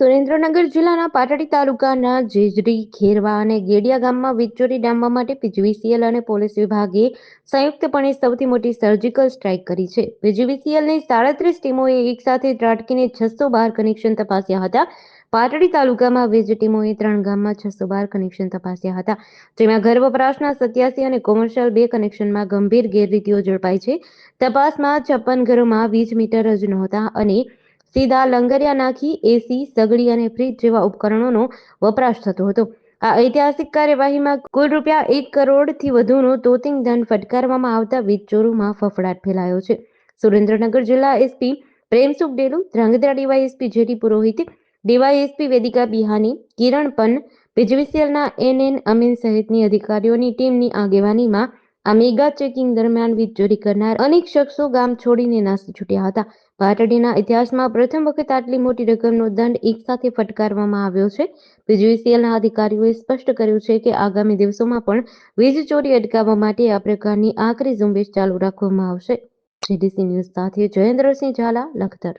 સુરેન્દ્રનગર જિલ્લાના પાટડી તાલુકાના જેજડી, ખેરવા અને ગેડિયા ગામમાં વીજ ચોરી ડામવા માટે પીજીવીસીએલ અને પોલીસ વિભાગે સંયુક્તપણે સૌથી મોટી સર્જિકલ સ્ટ્રાઇક કરી છે. પીજીવીસીએલની 37 ટીમોએ એકસાથે ત્રાટકીને 612 કનેક્શન તપાસ્યા હતા. પાટડી તાલુકામાં વીજ ટીમોએ 3 ગામમાં 612 કનેક્શન તપાસ્યા હતા, જેમાં ઘર વપરાશના 87 અને કોમર્શિયલ 2 કનેક્શનમાં ગંભીર ગેરરીતિઓ ઝડપાઈ છે. તપાસમાં 56 ઘરોમાં વીજ મીટર જ નહોતા અને સીધા લંગરિયા નાખી એસી, સગડી અને ફ્રીજ જેવા ઉપકરણોનો વપરાશ થતો હતો. આ ઐતિહાસિક કાર્યવાહીમાં કુલ ₹1 કરોડથી વધુનો તોતિંગ દંડ ફટકારવામાં આવતા વીજ ચોરોમાં ફફડાટ ફેલાયો છે. સુરેન્દ્રનગર જિલ્લા SP Premsukh Delu, Dhrangadhra DYSP JT Purohit, DYSP Vedika Bihani, Kiran Pan, પીજીવીસીએલના NN અમીન સહિતની અધિકારીઓની ટીમની આગેવાનીમાં આ મેગા ચેકિંગ દરમિયાન વીજ ચોરી કરનાર અનેક શખ્સો ગામ છોડીને નાસી છૂટ્યા હતા. પાટડીના ઇતિહાસમાં પ્રથમ વખત આટલી મોટી રકમનો દંડ એકસાથે ફટકારવામાં આવ્યો છે. પીજીવીસીએલના અધિકારીઓએ સ્પષ્ટ કર્યું છે કે આગામી દિવસોમાં પણ વીજ ચોરી અટકાવવા માટે આ પ્રકારની આકરી ઝુંબેશ ચાલુ રાખવામાં આવશે. જીડીસી ન્યૂઝ સાથે જયેન્દ્રસિંહ ઝાલા, લખતર.